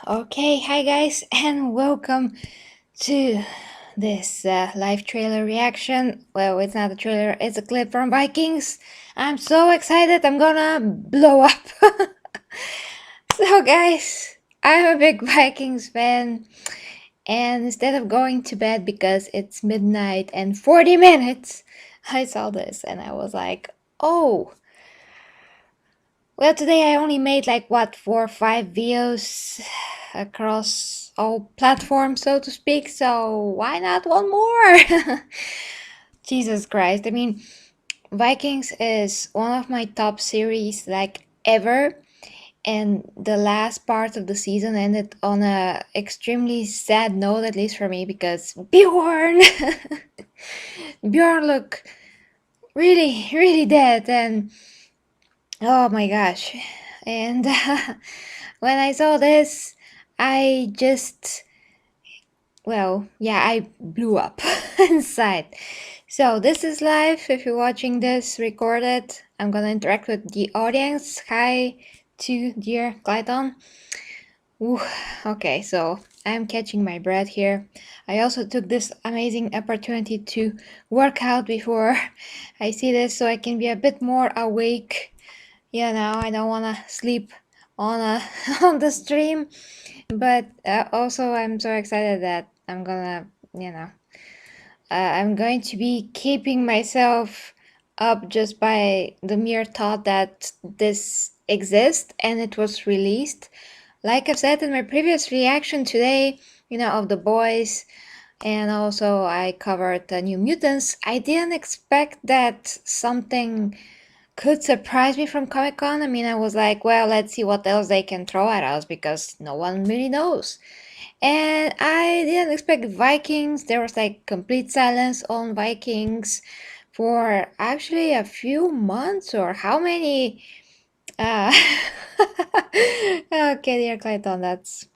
Okay, hi guys, and welcome to this live trailer reaction. Well, it's not a trailer, it's a clip from Vikings. I'm so excited, I'm gonna blow up. So, guys, I'm a big Vikings fan, and instead of going to bed because it's midnight and 40 minutes, I saw this and I was like, oh, well, today I only made like what, 4 or 5 videos across all platforms, so to speak. So why not one more? Jesus Christ. I mean, Vikings is one of my top series like ever. And the last part of the season ended on a extremely sad note, at least for me, because Bjorn, Bjorn looked really, really dead, and oh my gosh. And when I saw this, I just, well, yeah, I blew up inside. So this is live. If you're watching this recorded, I'm gonna interact with the audience. Hi to dear Clayton. Ooh, okay, so I'm catching my breath here. I also took this amazing opportunity to work out before I see this so I can be a bit more awake. Yeah, now I don't want to sleep on on the stream, but also I'm so excited that I'm gonna, I'm going to be keeping myself up just by the mere thought that this exists and it was released. Like I've said in my previous reaction today, of the boys, and also I covered the New Mutants. I didn't expect that something could surprise me from Comic Con. I mean, I was like, well, let's see what else they can throw at us because no one really knows. And I didn't expect Vikings. There was like complete silence on Vikings for actually a few months or how many? Uh, okay, dear Clayton, that's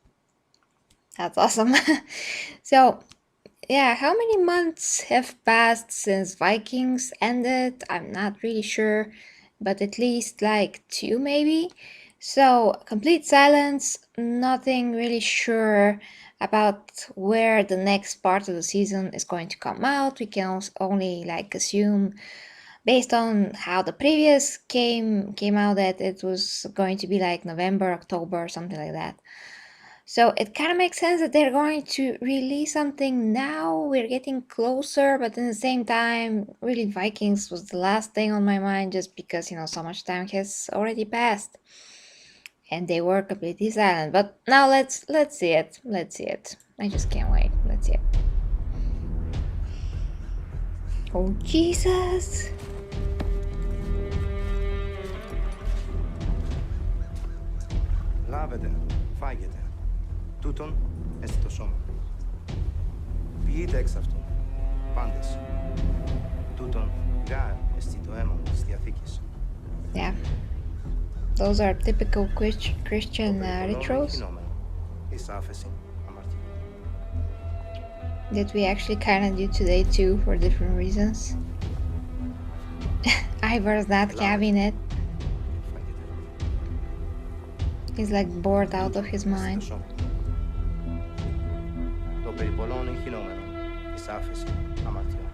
awesome. So yeah, how many months have passed since Vikings ended? I'm not really sure, but at least like 2 maybe. So, complete silence, nothing really sure about where the next part of the season is going to come out. We can only like assume based on how the previous came out that it was going to be like November, October, something like that. So it kind of makes sense that they're going to release something now. We're getting closer, but at the same time, really Vikings was the last thing on my mind just because, so much time has already passed. And they were completely silent. But now let's see it. Let's see it. I just can't wait. Let's see it. Oh Jesus. Λάβετε, φάγετε. Τούτον έστι το σώμα. Πιείτε εξ αυτού, πάντες. Τούτον γάρ έστι το αίμα μου της Διαθήκης. Yeah. Those are typical Christian rituals that we actually kind of do today too for different reasons. Ivar's not having it. He's like bored out of his mind. Το περιπολών εγχυνόμενο της άφεση αμαρτιών.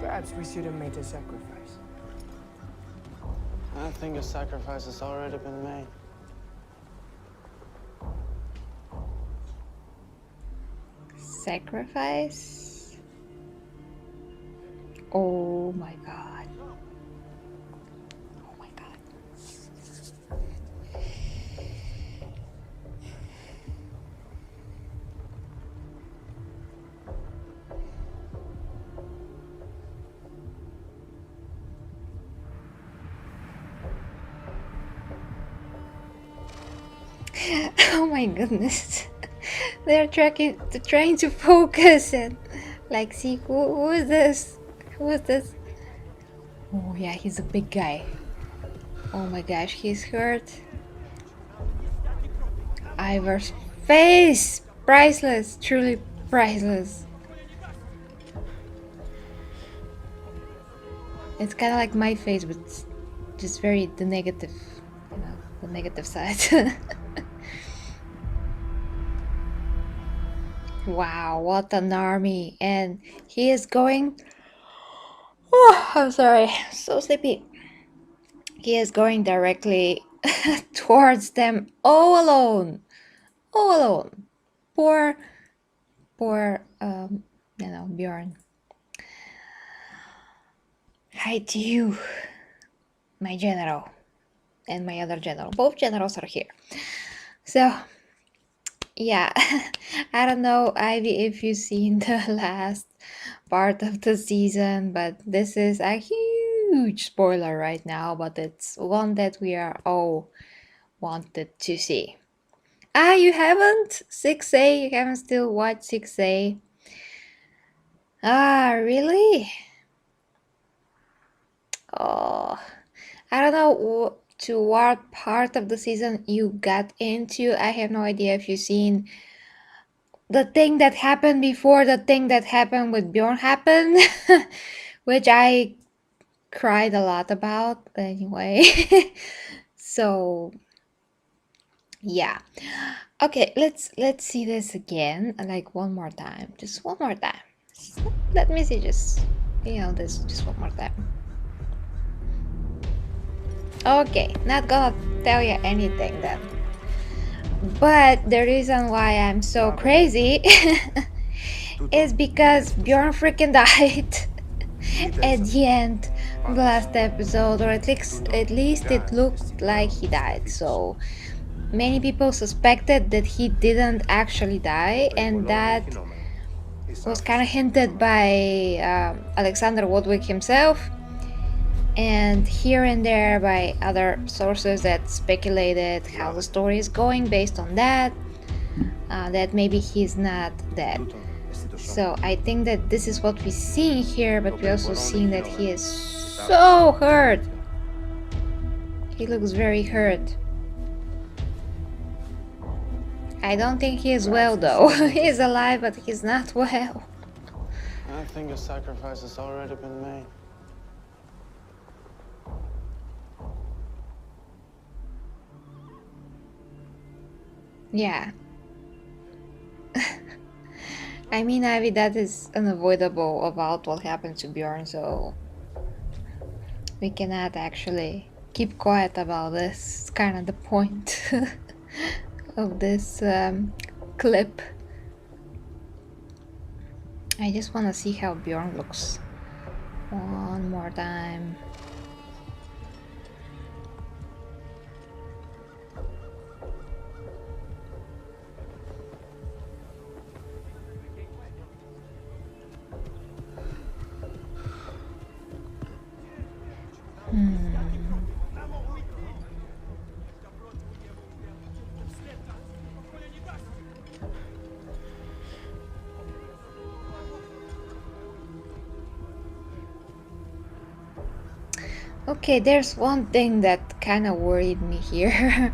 Perhaps we should have made a sacrifice. I think a sacrifice has already been made. Sacrifice? Oh my god. Oh my god. Oh my goodness. They're trying to focus and like see who is this? Who is this? Oh yeah, he's a big guy. Oh my gosh, he's hurt. Ivar's face! Priceless, truly priceless. It's kind of like my face, but just very the negative, the negative side. Wow, what an army! And he is going. Oh, I'm sorry, so sleepy. He is going directly towards them all alone. All alone. Poor, poor, Bjorn. Hi to you, my general, and my other general. Both generals are here. So, yeah, I don't know, Ivy, if you've seen the last part of the season, but this is a huge spoiler right now, but it's one that we are all wanted to see. Ah, you haven't? 6A? You haven't still watched 6A? Ah, really? Oh, I don't know to what part of the season you got into. I have no idea if you've seen the thing that happened before the thing that happened with Bjorn happened, which I cried a lot about anyway. So yeah. Okay, let's see this again, like one more time. Just one more time. Let me see this just one more time. Okay, not gonna tell you anything then. But the reason why I'm so crazy is because Bjorn freaking died at the end of the last episode, or at least it looked like he died. So many people suspected that he didn't actually die, and that was kind of hinted by Alexander Woodwick himself, and here and there by other sources that speculated how the story is going based on that, that maybe he's not dead. So I think that this is what we see here, but we also see that he is so hurt. He looks very hurt. I don't think he is well though. He's alive, but he's not well. I think a sacrifice has already been made. Yeah. I mean, Ivy, that is unavoidable about what happened to Bjorn, so we cannot actually keep quiet about this. It's kind of the point of this clip. I just want to see how Bjorn looks one more time. Okay, there's one thing that kind of worried me here.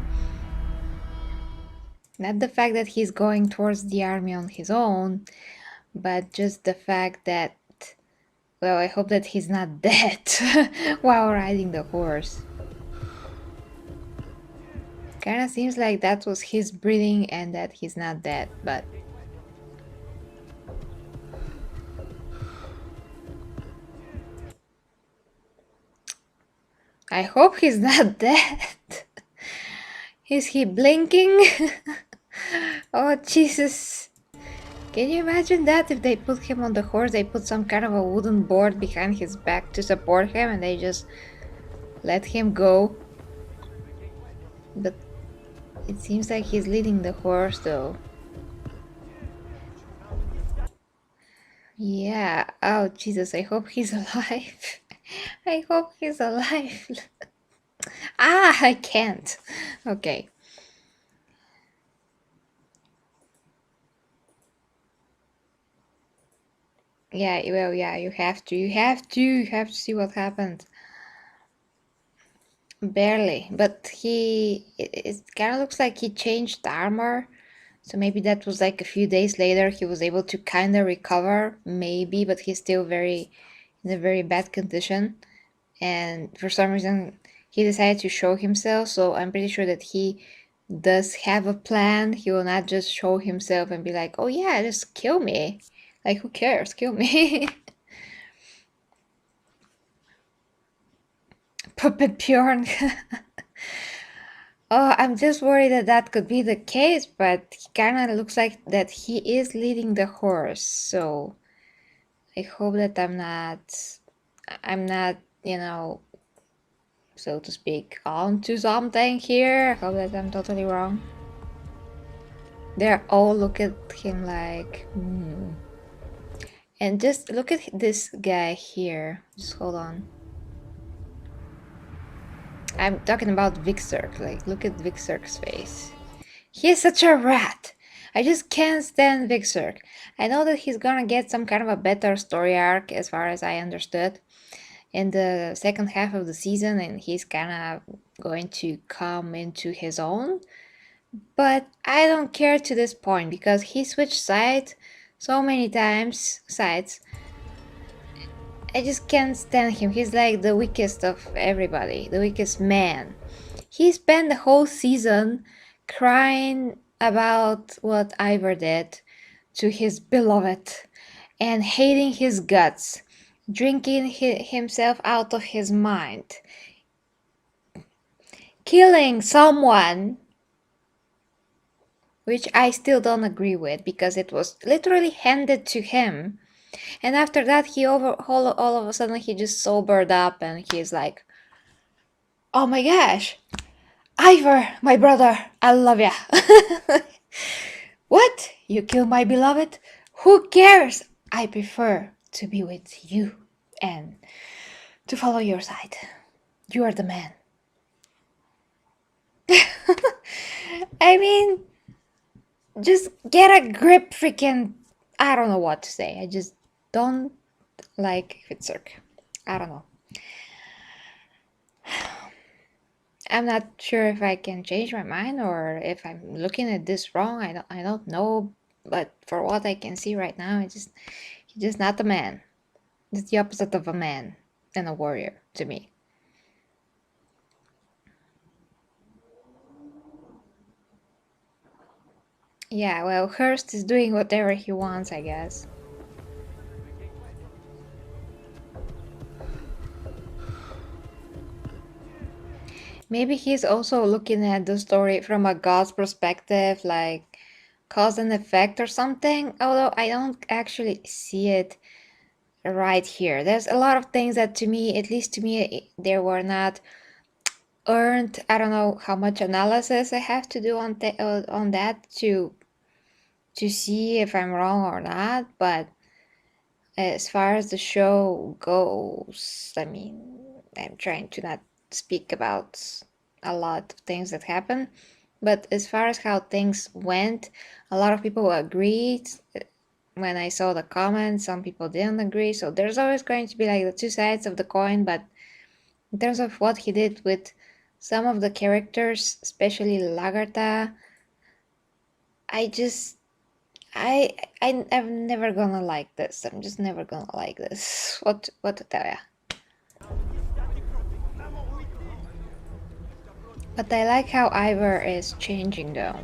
Not the fact that he's going towards the army on his own, but just the fact that, well, I hope that he's not dead while riding the horse. Kinda seems like that was his breathing and that he's not dead, but I hope he's not dead. Is he blinking? Oh, Jesus. Can you imagine that if they put him on the horse, they put some kind of a wooden board behind his back to support him and they just let him go? But it seems like he's leading the horse though. Yeah, oh Jesus, I hope he's alive. I hope he's alive. Ah, I can't. Okay. Yeah, well, yeah, you have to see what happened. Barely, but it kind of looks like he changed armor. So maybe that was like a few days later he was able to kind of recover, maybe, but he's still in a very bad condition. And for some reason, he decided to show himself, so I'm pretty sure that he does have a plan. He will not just show himself and be like, oh yeah, just kill me. Like, who cares? Kill me. Puppet Bjorn. Oh, I'm just worried that that could be the case, but he kind of looks like that he is leading the horse, so I hope that I'm not, so to speak, onto something here. I hope that I'm totally wrong. They're all look at him like, And just look at this guy here. Just hold on. I'm talking about Vixerk. Like, look at Vixerk's face. He is such a rat. I just can't stand Vixerk. I know that he's gonna get some kind of a better story arc, as far as I understood, in the second half of the season, and he's kind of going to come into his own. But I don't care to this point because he switched sides so many times. I just can't stand him. He's like the weakest of everybody, the weakest man. He spent the whole season crying about what Ivar did to his beloved and hating his guts, drinking himself out of his mind, killing someone, which I still don't agree with because it was literally handed to him. And after that, all of a sudden he just sobered up and he's like, "Oh my gosh, Ivar, my brother, I love ya." What? You kill my beloved? Who cares? I prefer to be with you and to follow your side. You are the man. I mean, just get a grip, freaking. I don't know what to say. I just don't like Fitzurk. I don't know. I'm not sure if I can change my mind or if I'm looking at this wrong. I don't know. But for what I can see right now, he's just not a man. It's the opposite of a man and a warrior to me. Yeah, well, Hurst is doing whatever he wants, I guess. Maybe he's also looking at the story from a god's perspective, like cause and effect or something, although I don't actually see it right here. There's a lot of things that to me, at least to me, they were not earned. I don't know how much analysis I have to do on that to see if I'm wrong or not, but as far as the show goes, I mean, I'm trying to not speak about a lot of things that happen, but as far as how things went, a lot of people agreed. When I saw the comments, some people didn't agree, so there's always going to be like the two sides of the coin, but in terms of what he did with some of the characters, especially Lagarta, I just I'm never gonna like this. I'm just never gonna like this. What to tell ya? But I like how Ivar is changing though.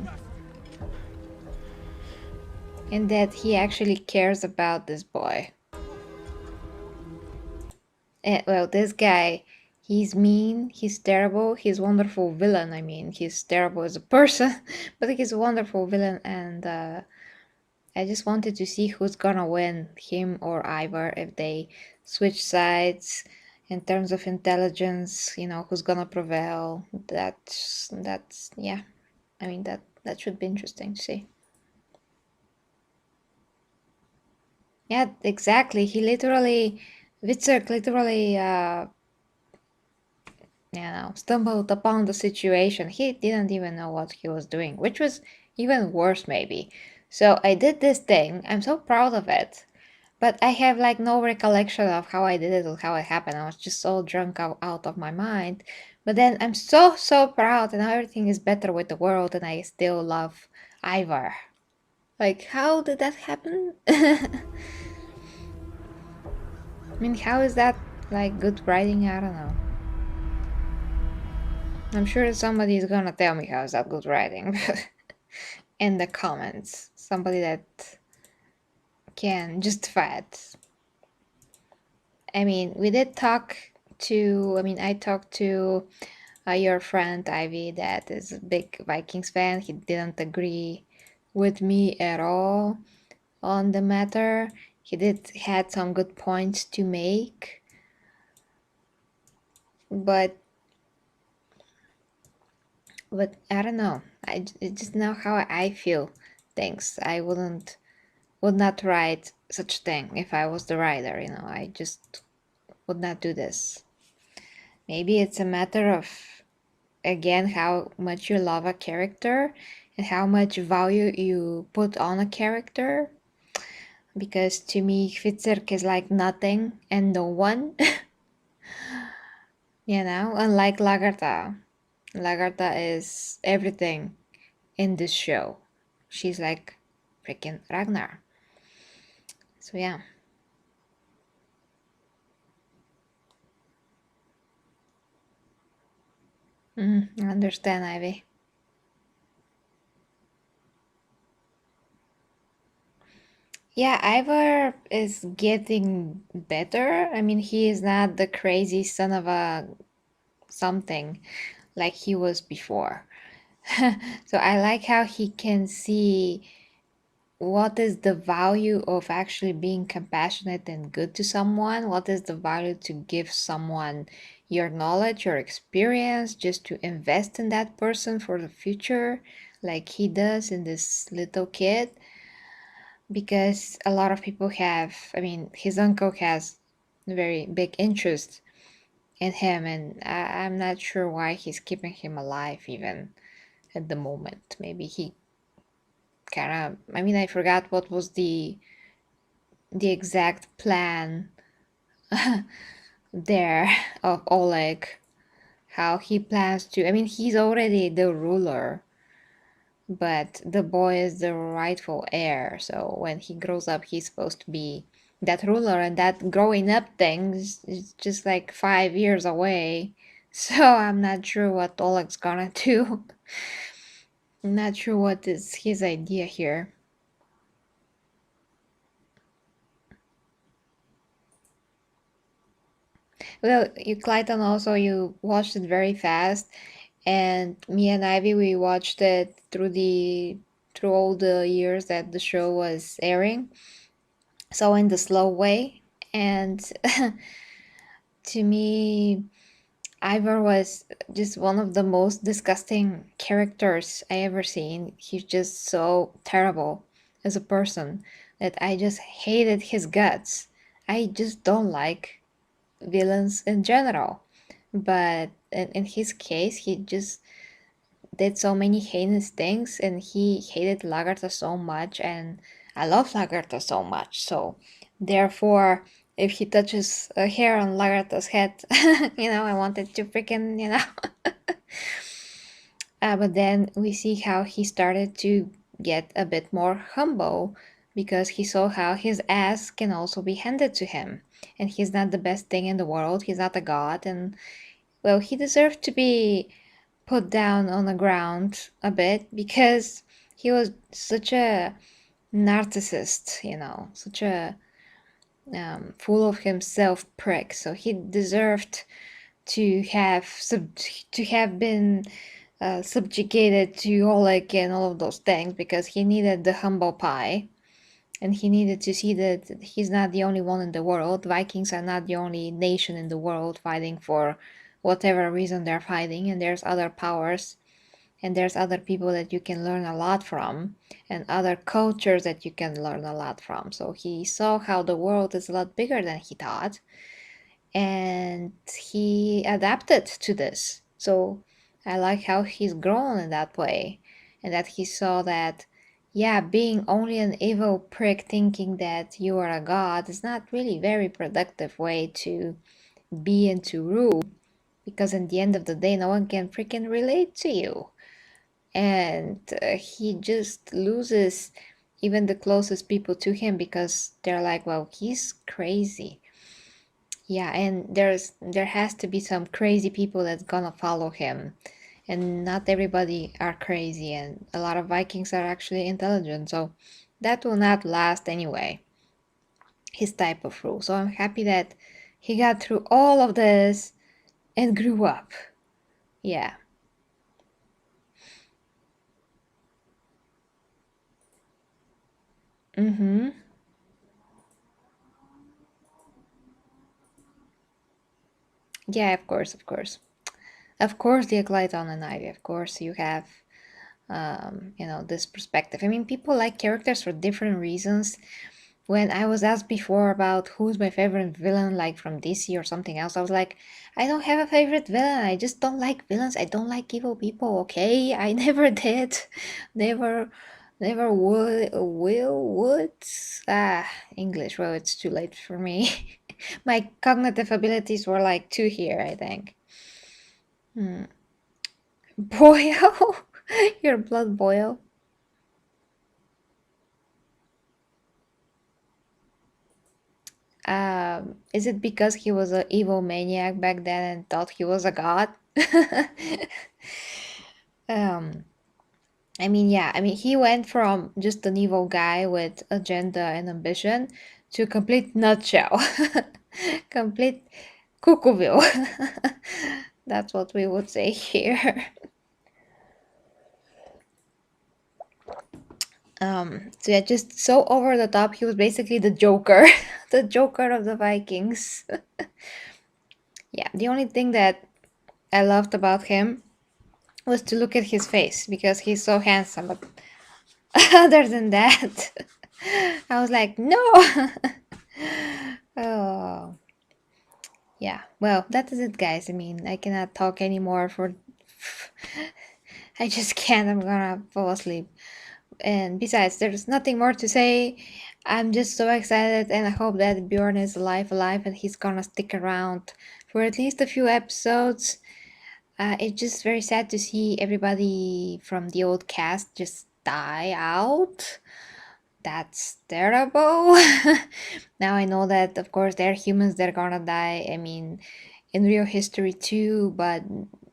And that he actually cares about this boy. And, well, this guy, he's mean, he's terrible, he's wonderful villain. I mean, he's terrible as a person, but he's a wonderful villain, and I just wanted to see who's gonna win, him or Ivar, if they switch sides in terms of intelligence, who's gonna prevail. That's yeah. I mean that should be interesting to see. Yeah, exactly. Witzerk literally stumbled upon the situation. He didn't even know what he was doing, which was even worse maybe. So I did this thing. I'm so proud of it. But I have like no recollection of how I did it or how it happened. I was just so drunk out of my mind. But then I'm so proud and everything is better with the world and I still love Ivar. Like, how did that happen? I mean, how is that like good writing? I don't know. I'm sure somebody's gonna tell me how is that good writing in the comments. Somebody that can justify it. I mean, we did talk to, I mean, I talked to your friend Ivy that is a big Vikings fan. He didn't agree with me at all on the matter. He did had some good points to make, but I don't know. It's just now how I feel things. I would not write such thing if I was the writer. You know, I just would not do this. Maybe it's a matter of, again, how much you love a character and how much value you put on a character. Because to me, Fitzerk is like nothing and no one. You know, unlike Lagarta. Lagarta is everything in this show. She's like freaking Ragnar. So yeah. I understand, Ivy. Yeah, Ivar is getting better. I mean, he is not the crazy son of a something like he was before. So I like how he can see what is the value of actually being compassionate and good to someone. What is the value to give someone your knowledge, your experience, just to invest in that person for the future, like he does in this little kid. Because a lot of people have, I mean, his uncle has a very big interest in him, and I'm not sure why he's keeping him alive even at the moment. Maybe he kind of, I mean, I forgot what was the exact plan there of Oleg, how he plans to, I mean, he's already the ruler, but the boy is the rightful heir. So when he grows up, he's supposed to be that ruler, and that growing up thing is just like 5 years away. So I'm not sure what Oleg's gonna do. I'm not sure what is his idea here. Well, you Clayton also you watched it very fast, and me and Ivy we watched it through all the years that the show was airing. So in the slow way, and to me, Ivar was just one of the most disgusting characters I ever seen. He's just so terrible as a person that I just hated his guts. I just don't like villains in general. But in his case, he just did so many heinous things and he hated Lagarta so much, and I love Lagarta so much. So, therefore, if he touches a hair on Lagarta's head, I wanted to freaking. But then we see how he started to get a bit more humble because he saw how his ass can also be handed to him. And he's not the best thing in the world, he's not a god, and well, he deserved to be put down on the ground a bit because he was such a narcissist, such a full of himself prick. So he deserved to have to have been subjugated to Oleg and all of those things because he needed the humble pie. And he needed to see that he's not the only one in the world. Vikings are not the only nation in the world fighting for whatever reason they're fighting, and there's other powers, and there's other people that you can learn a lot from, and other cultures that you can learn a lot from. So he saw how the world is a lot bigger than he thought, and he adapted to this. So I like how he's grown in that way, and that he saw that, yeah, being only an evil prick thinking that you are a god is not really very productive way to be and to rule, because in the end of the day, no one can freaking relate to you. And he just loses even the closest people to him because they're like, well, he's crazy. Yeah, and there has to be some crazy people that's gonna follow him and not everybody are crazy, and a lot of Vikings are actually intelligent. So that will not last anyway, his type of rule. So I'm happy that he got through all of this and grew up. Yeah. Mm-hmm. Yeah, of course, of course. Of course, the Aglyton and Ivy, of course, you have this perspective. I mean, people like characters for different reasons. When I was asked before about who's my favorite villain, like from DC or something else, I was like, I don't have a favorite villain. I just don't like villains. I don't like evil people. Okay, I never did, never, never would. English. Well, it's too late for me. My cognitive abilities were like two here, I think. Boil, your blood boil. Is it because he was an evil maniac back then and thought he was a god? um, I mean, yeah, I mean, he went from just an evil guy with agenda and ambition to complete nutshell, complete cuckooville. That's what we would say here. So yeah, just so over the top. He was basically the Joker, the Joker of the Vikings. Yeah, the only thing that I loved about him was to look at his face because he's so handsome. But other than that, I was like, no. Oh, yeah. Well, that is it, guys. I mean, I cannot talk anymore for. I just can't. I'm gonna fall asleep. And besides, there's nothing more to say. I'm just so excited, and I hope that Bjorn is alive, and he's gonna stick around for at least a few episodes. It's just very sad to see everybody from the old cast just die out. That's terrible. Now I know that, of course, they're humans, they're gonna die. I mean, in real history too, but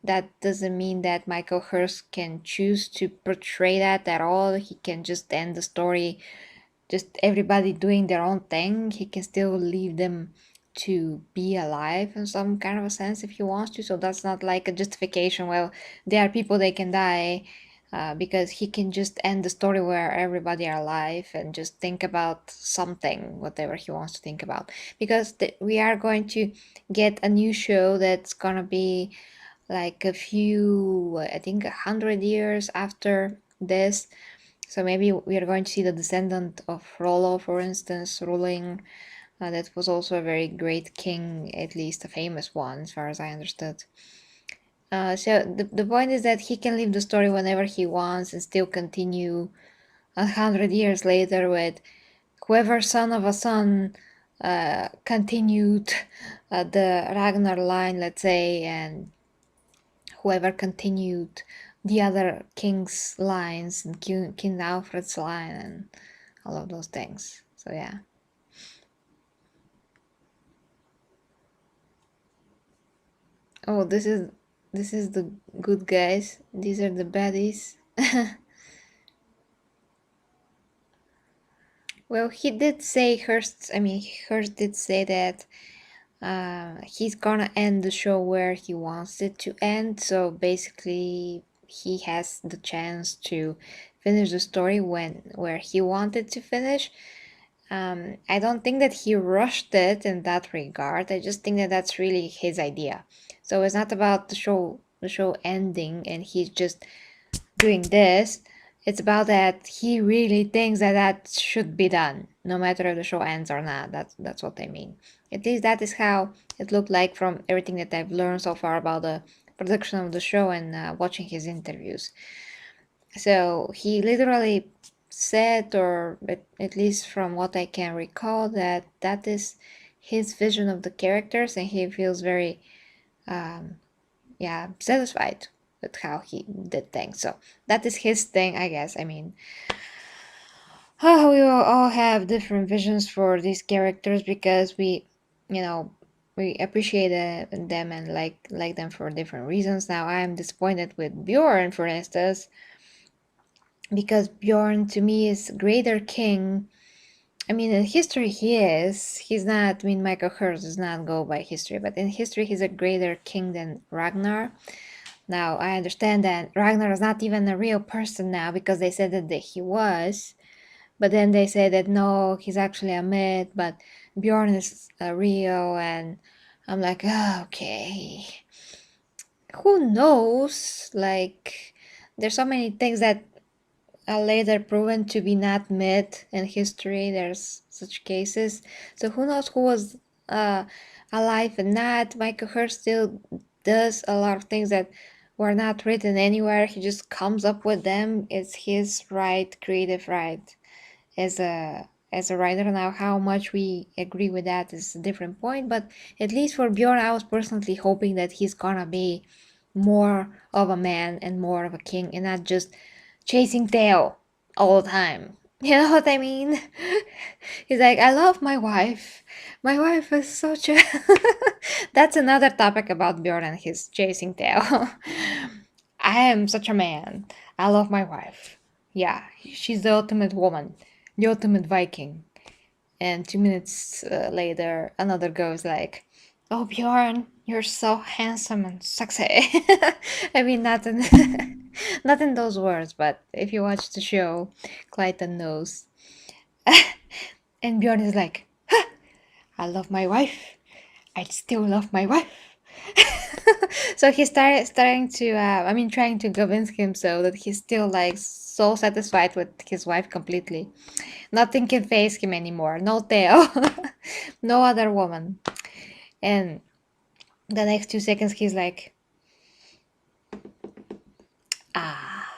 that doesn't mean that Michael Hurst can choose to portray that at all. He can just end the story, just everybody doing their own thing. He can still leave them to be alive in some kind of a sense if he wants to. So that's not like a justification. Well, there are people they can die. Because he can just end the story where everybody are alive and just think about something, whatever he wants to think about. Because we are going to get a new show that's gonna be like a few, I think, 100 years after this. So maybe we are going to see the descendant of Rollo, for instance, ruling. That was also a very great king, at least a famous one, as far as I understood. So the point is that he can leave the story whenever he wants and still continue 100 years later with whoever son of a son continued the Ragnar line, let's say, and whoever continued the other king's lines and King Alfred's line and all of those things. So yeah. Oh, this is the good guys. These are the baddies. Well, he did say Hearst. I mean, Hearst did say that he's gonna end the show where he wants it to end. So basically, he has the chance to finish the story where he wanted to finish. I don't think that he rushed it in that regard. I just think that that's really his idea. So it's not about the show ending and he's just doing this. It's about that he really thinks that that should be done, no matter if the show ends or not. That's what I mean. At least that is how it looked like from everything that I've learned so far about the production of the show and watching his interviews. So he literally said, or at least from what I can recall, that that is his vision of the characters, and he feels very, satisfied with how he did things. So that is his thing, I guess. I mean, we will all have different visions for these characters because we, you know, we appreciate them and like them for different reasons. Now I am disappointed with Bjorn, for instance, because Bjorn to me is greater king. I mean, in history he is. He's not. I mean, Michael Hurst does not go by history, but in history he's a greater king than Ragnar. Now I understand that Ragnar is not even a real person now because they said that he was, but then they say that no, he's actually a myth. But Bjorn is real, and I'm like, oh, okay. Who knows? Like, there's so many things that are later proven to be not myth in history. There's such cases. So who knows who was uh, alive and not. Michael Hurst still does a lot of things that were not written anywhere. He just comes up with them. It's his right, creative right as a writer. Now how much we agree with that is a different point, but at least for Bjorn I was personally hoping that he's gonna be more of a man and more of a king and not just chasing tail all the time. You know what I mean? He's like, I love my wife. My wife is such a. That's another topic about Bjorn and his chasing tail. I am such a man. I love my wife. Yeah, she's the ultimate woman, the ultimate Viking. And 2 minutes later, another goes like, "Oh Bjorn, you're so handsome and sexy." I mean, not in not in those words, but if you watch the show, Clayton knows. And Bjorn is like, "I love my wife. I still love my wife." So he started starting to, I mean, trying to convince him so that he's still like so satisfied with his wife completely. Nothing can phase him anymore. No tail, no other woman. And the next 2 seconds, he's like, ah,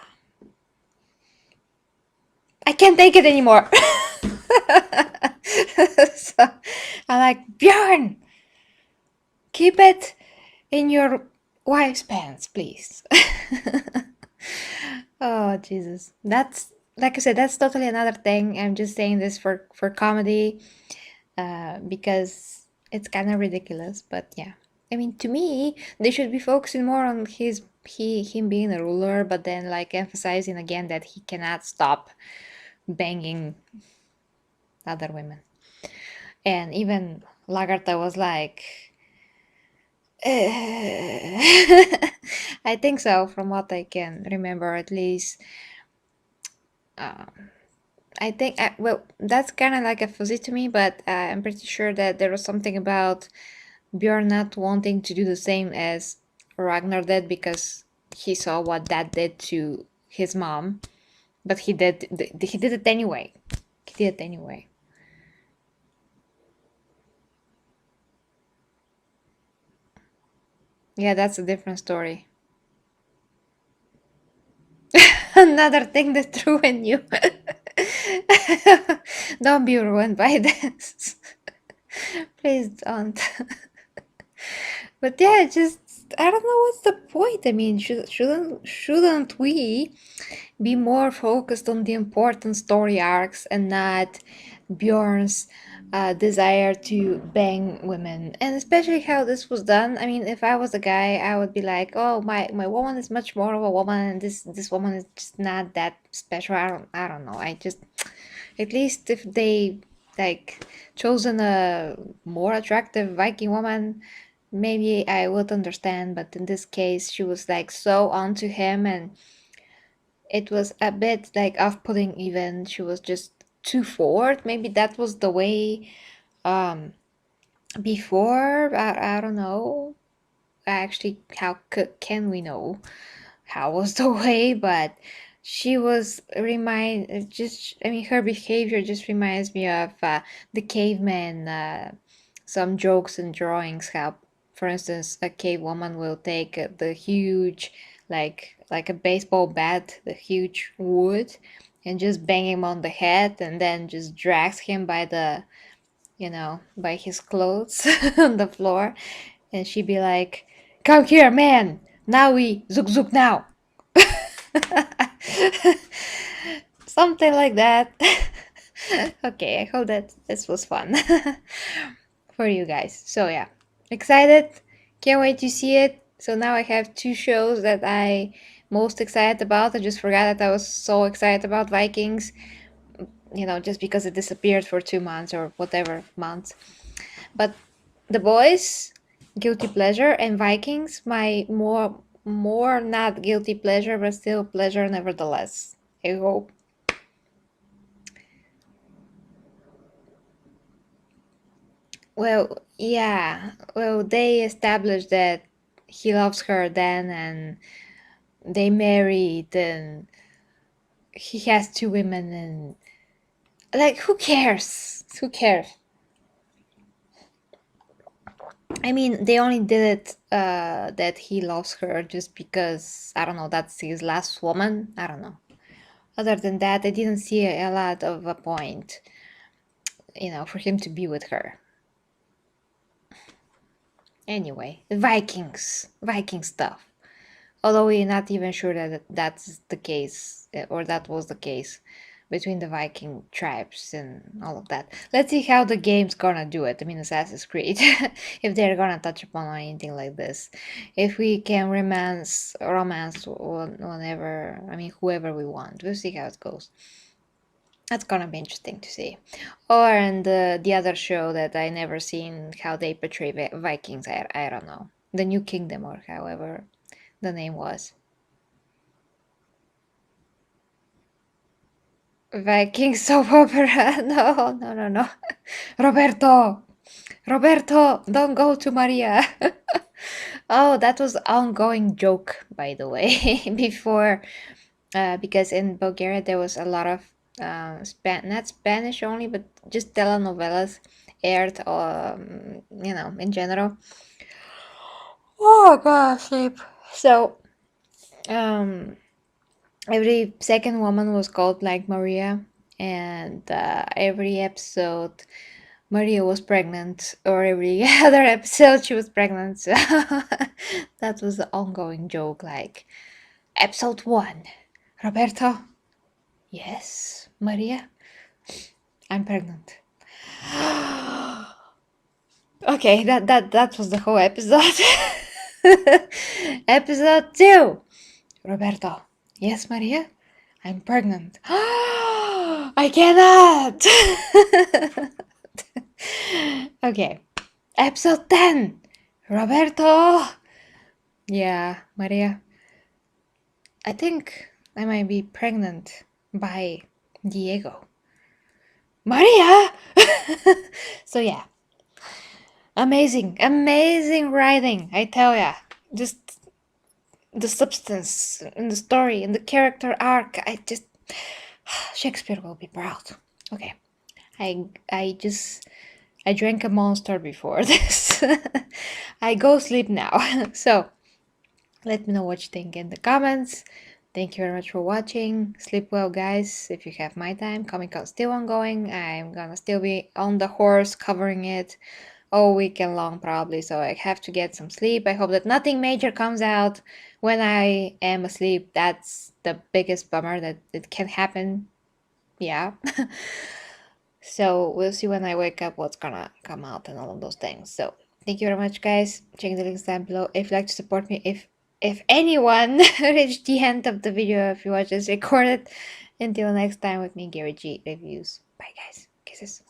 I can't take it anymore. So I'm like, Bjorn, keep it in your wife's pants, please. Oh, Jesus. That's, like I said, that's totally another thing. I'm just saying this for comedy because it's kind of ridiculous, but yeah. I mean, to me, they should be focusing more on him being a ruler, but then like emphasizing again that he cannot stop banging other women. And even Lagarta was like, I think so, from what I can remember at least. I think, well, that's kind of like a fuzzy to me, but I'm pretty sure that there was something about Bjorn not wanting to do the same as Ragnar did because he saw what that did to his mom, but he did it anyway. He did it anyway. Yeah, that's a different story. Another thing that ruined you. Don't be ruined by this. Please don't. But yeah, just I don't know what's the point. I mean, shouldn't we be more focused on the important story arcs and not Bjorn's desire to bang women, and especially how this was done. I mean, if I was a guy, I would be like, "Oh, my woman is much more of a woman, and this woman is just not that special." I don't know. I just at least if they like chosen a more attractive Viking woman, maybe I would understand. But in this case, she was like so onto him, and it was a bit like off-putting even. She was just too forward. Maybe that was the way before. I don't know. Actually, how can we know how was the way? But she was just, I mean, her behavior just reminds me of the caveman. Some jokes and drawings. How, for instance, a cave woman will take the huge, like a baseball bat, the huge wood, and just bang him on the head, and then just drags him by the, by his clothes on the floor, and she'd be like, "Come here, man! Now we zook zook now." Something like that. Okay, I hope that this was fun for you guys. So yeah, Excited? Can't wait to see it. So now I have two shows that I most excited about. I just forgot that I was so excited about Vikings, just because it disappeared for 2 months or whatever months. But The Boys, guilty pleasure, and Vikings, my more not guilty pleasure, but still pleasure nevertheless. I hope. Well, yeah. Well, they established that he loves her then, and they married, and he has two women, and like, who cares? Who cares? I mean, they only did it that he loves her just because, I don't know, that's his last woman. I don't know. Other than that, I didn't see a lot of a point, for him to be with her. Anyway, Viking stuff. Although we're not even sure that that's the case, or that was the case between the Viking tribes and all of that. Let's see how the game's gonna do it. I mean, Assassin's Creed, if they're gonna touch upon anything like this, if we can romance whenever, I mean, whoever we want. We'll see how it goes. That's gonna be interesting to see. Or in the other show that I never seen, how they portray Vikings. I don't know, the New Kingdom, or however the name was. Viking soap opera. No, no, no, no. Roberto, don't go to Maria. Oh, that was ongoing joke, by the way, before, because in Bulgaria there was a lot of not Spanish only, but just telenovelas aired, in general. Oh gosh, sleep. So, um, every second woman was called like Maria, and every episode Maria was pregnant, or every other episode she was pregnant. So that was the ongoing joke. Like, episode 1, Roberto, yes, Maria, I'm pregnant. Okay, that was the whole episode. Episode 2, Roberto, yes, Maria, I'm pregnant. I cannot. Okay, episode 10, Roberto. Yeah, Maria, I think I might be pregnant by Diego. Maria. So yeah, amazing writing, I tell ya. Just the substance in the story and the character arc. Shakespeare will be proud. Okay, I drank a monster before this. I go sleep now. So let me know what you think in the comments. Thank you very much for watching. Sleep well, guys. If you have my time, Comic-Con's still ongoing. I'm gonna still be on the horse covering it all weekend long probably, so I have to get some sleep. I hope that nothing major comes out when I am asleep. That's the biggest bummer, that it can happen. Yeah. So we'll see when I wake up what's gonna come out and all of those things. So thank you very much, guys. Check the links down below if you'd like to support me. If anyone reached the end of the video, if you watch this recorded. Until next time with me, Gary G Reviews. Bye, guys. Kisses.